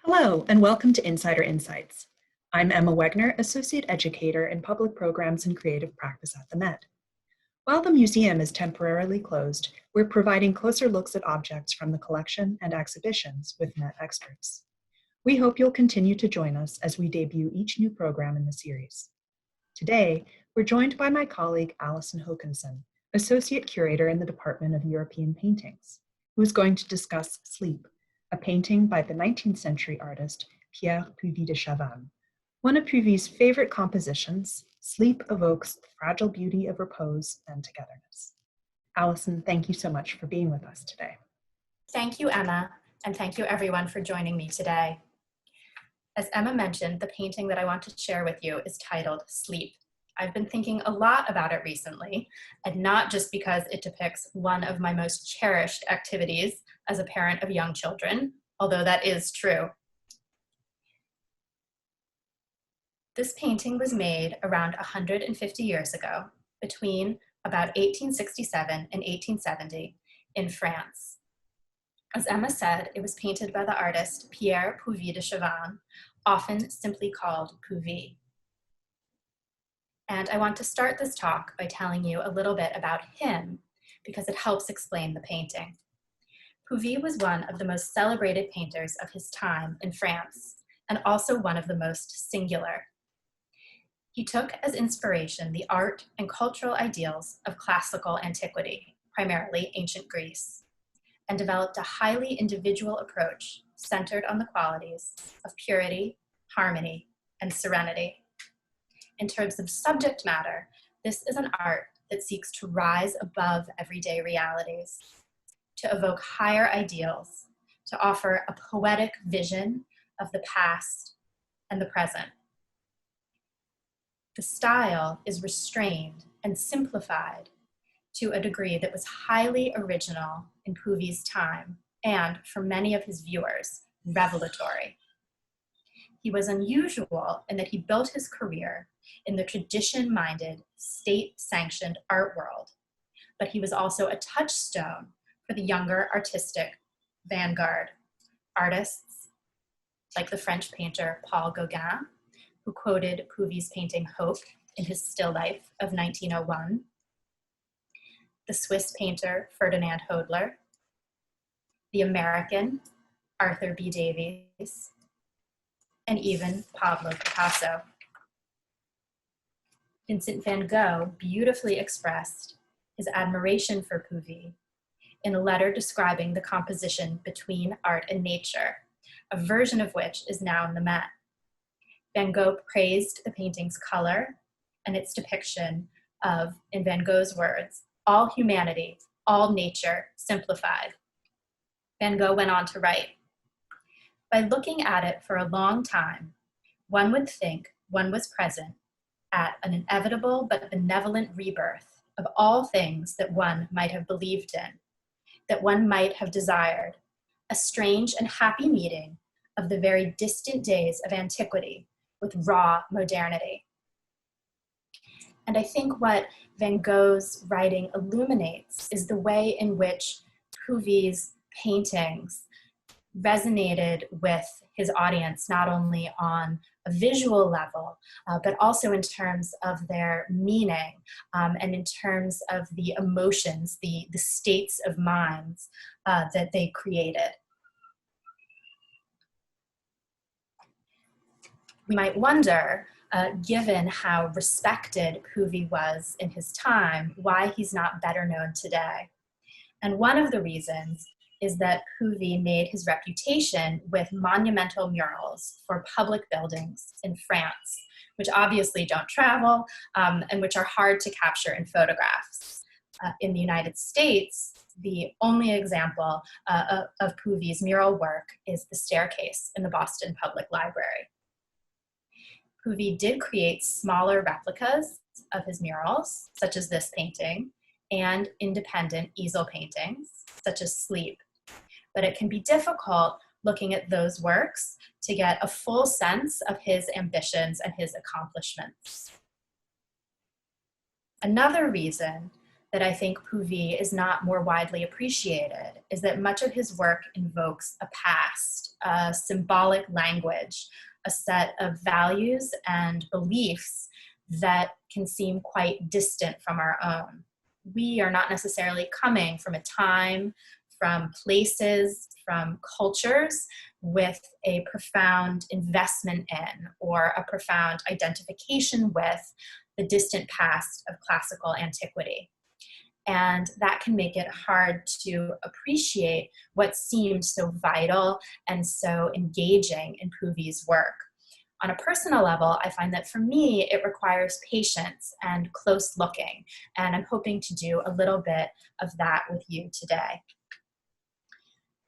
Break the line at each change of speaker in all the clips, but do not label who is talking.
Hello, and welcome to Insider Insights. I'm Emma Wegner, Associate Educator in Public Programs and Creative Practice at the Met. While the museum is temporarily closed, we're providing closer looks at objects from the collection and exhibitions with Met experts. We hope you'll continue to join us as we debut each new program in the series. Today, we're joined by my colleague Alison Hokanson, Associate Curator in the Department of European Paintings, who is going to discuss Sleep, a painting by the 19th century artist Pierre Puvis de Chavannes. One of Puvis' favorite compositions, Sleep evokes the fragile beauty of repose and togetherness. Alison, thank you so much for being with us today.
Thank you, Emma, and thank you everyone for joining me today. As Emma mentioned, the painting that I want to share with you is titled Sleep. I've been thinking a lot about it recently, and not just because it depicts one of my most cherished activities as a parent of young children, although that is true. This painting was made around 150 years ago, between about 1867 and 1870 in France. As Emma said, it was painted by the artist Pierre Puvis de Chavannes, often simply called Puvis. And I want to start this talk by telling you a little bit about him, because it helps explain the painting. Puvis was one of the most celebrated painters of his time in France, and also one of the most singular. He took as inspiration the art and cultural ideals of classical antiquity, primarily ancient Greece, and developed a highly individual approach centered on the qualities of purity, harmony, and serenity. In terms of subject matter, this is an art that seeks to rise above everyday realities, to evoke higher ideals, to offer a poetic vision of the past and the present. The style is restrained and simplified to a degree that was highly original in Puvis' time, and for many of his viewers, revelatory. He was unusual in that he built his career in the tradition-minded, state-sanctioned art world, but he was also a touchstone for the younger artistic vanguard, artists like the French painter Paul Gauguin, who quoted Puvis' painting Hope in his still life of 1901, the Swiss painter Ferdinand Hodler, the American Arthur B. Davies, and even Pablo Picasso. Vincent van Gogh beautifully expressed his admiration for Puvis in a letter describing the composition between art and nature, a version of which is now in the Met. Van Gogh praised the painting's color and its depiction of, in Van Gogh's words, all humanity, all nature simplified. Van Gogh went on to write, "By looking at it for a long time, one would think one was present at an inevitable but benevolent rebirth of all things that one might have believed in, that one might have desired, a strange and happy meeting of the very distant days of antiquity with raw modernity." And I think what Van Gogh's writing illuminates is the way in which Puvis' paintings resonated with his audience, not only on a visual level, but also in terms of their meaning and in terms of the emotions, the states of minds that they created. We might wonder, given how respected Puvis was in his time, why he's not better known today. And one of the reasons is that Puvis made his reputation with monumental murals for public buildings in France, which obviously don't travel and which are hard to capture in photographs. In the United States, the only example of Puvis' mural work is the staircase in the Boston Public Library. Puvis did create smaller replicas of his murals, such as this painting, and independent easel paintings, such as Sleep. But it can be difficult looking at those works to get a full sense of his ambitions and his accomplishments. Another reason that I think Puvis is not more widely appreciated is that much of his work invokes a past, a symbolic language, a set of values and beliefs that can seem quite distant from our own. We are not necessarily coming from a time, from places, from cultures with a profound investment in or a profound identification with the distant past of classical antiquity. And that can make it hard to appreciate what seemed so vital and so engaging in Puvis' work. On a personal level, I find that for me, it requires patience and close looking, and I'm hoping to do a little bit of that with you today.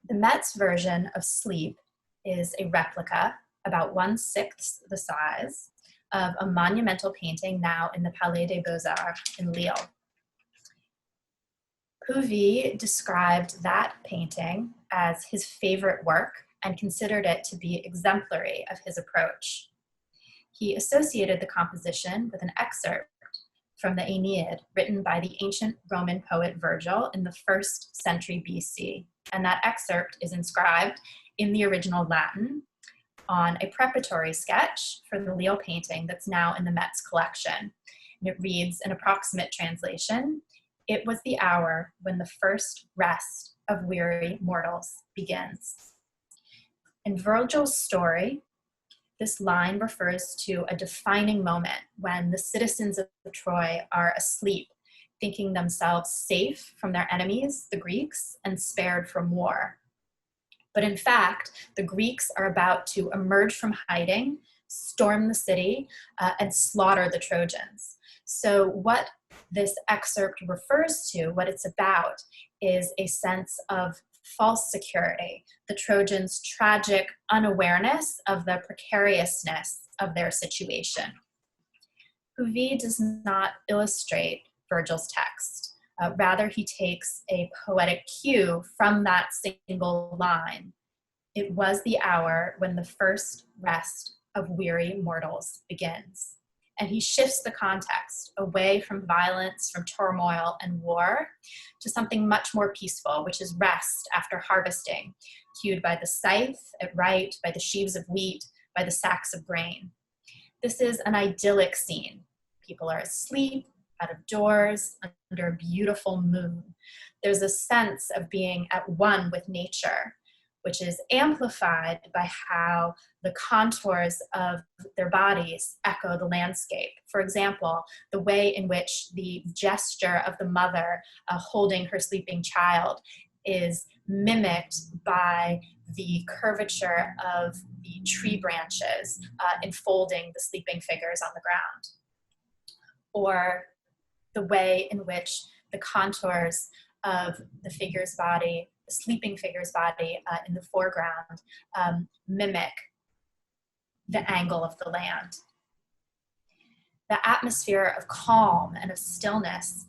The Met's version of Sleep is a replica, about 1/6 the size, of a monumental painting now in the Palais des Beaux-Arts in Lille. Puvis described that painting as his favorite work and considered it to be exemplary of his approach. He associated the composition with an excerpt from the Aeneid written by the ancient Roman poet Virgil in the 1st century BC. And that excerpt is inscribed in the original Latin on a preparatory sketch for the Lille painting that's now in the Met's collection. And it reads, an approximate translation, "It was the hour when the first rest of weary mortals begins." In Virgil's story, this line refers to a defining moment when the citizens of Troy are asleep, thinking themselves safe from their enemies, the Greeks, and spared from war. But in fact, the Greeks are about to emerge from hiding, storm the city, and slaughter the Trojans. So what this excerpt refers to, what it's about, is a sense of false security, the Trojans' tragic unawareness of the precariousness of their situation. Puvis does not illustrate Virgil's text. Rather, he takes a poetic cue from that single line. It was the hour when the first rest of weary mortals begins. And he shifts the context away from violence, from turmoil and war, to something much more peaceful, which is rest after harvesting, cued by the scythe at right, by the sheaves of wheat, by the sacks of grain. This is an idyllic scene. People are asleep, out of doors, under a beautiful moon. There's a sense of being at one with nature, which is amplified by how the contours of their bodies echo the landscape. For example, the way in which the gesture of the mother holding her sleeping child is mimicked by the curvature of the tree branches enfolding the sleeping figures on the ground. Or the way in which the contours of the figure's body, the sleeping figure's body in the foreground, mimic the angle of the land. The atmosphere of calm and of stillness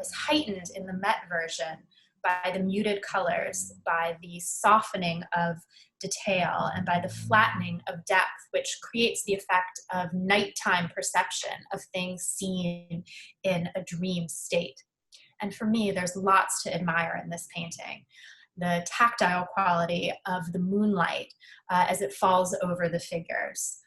is heightened in the Met version by the muted colors, by the softening of detail, and by the flattening of depth, which creates the effect of nighttime perception of things seen in a dream state. And for me, there's lots to admire in this painting. The tactile quality of the moonlight as it falls over the figures,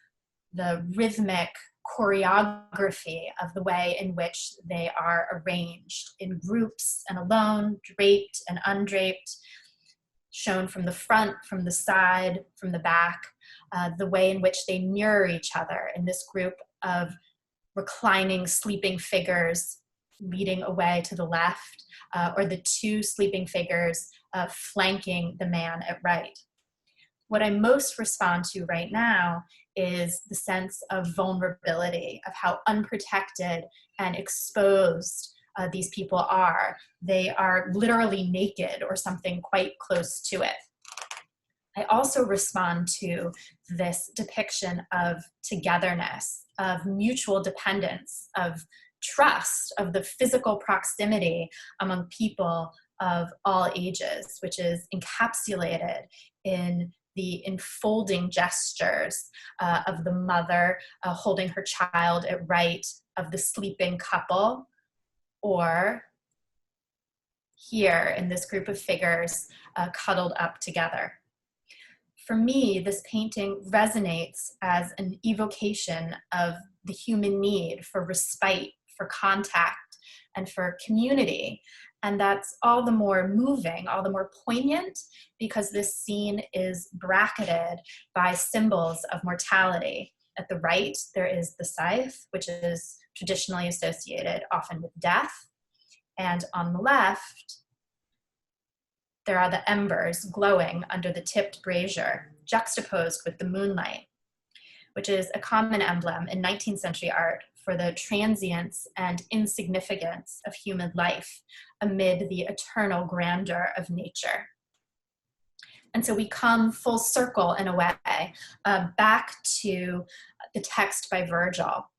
the rhythmic choreography of the way in which they are arranged in groups and alone, draped and undraped, shown from the front, from the side, from the back, the way in which they mirror each other in this group of reclining, sleeping figures leading away to the left, or the two sleeping figures flanking the man at right. What I most respond to right now is the sense of vulnerability, of how unprotected and exposed these people are. They are literally naked or something quite close to it. I also respond to this depiction of togetherness, of mutual dependence, of trust, of the physical proximity among people of all ages, which is encapsulated in the enfolding gestures of the mother holding her child at right, of the sleeping couple, or here in this group of figures cuddled up together. For me, this painting resonates as an evocation of the human need for respite, for contact, and for community. And that's all the more moving, all the more poignant, because this scene is bracketed by symbols of mortality. At the right, there is the scythe, which is traditionally associated often with death. And on the left, there are the embers glowing under the tipped brazier, juxtaposed with the moonlight, which is a common emblem in 19th century art for the transience and insignificance of human life amid the eternal grandeur of nature. And so we come full circle in a way back to the text by Virgil.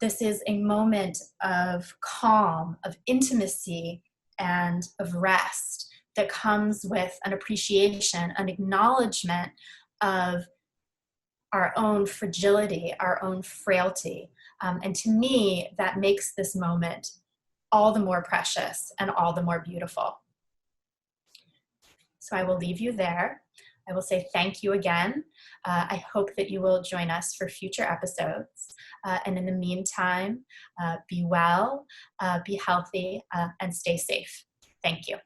This is a moment of calm, of intimacy, and of rest that comes with an appreciation, an acknowledgement of our own fragility, our own frailty. And to me, that makes this moment all the more precious and all the more beautiful. So I will leave you there. I will say thank you again. I hope that you will join us for future episodes. And in the meantime, be well, be healthy, and stay safe. Thank you.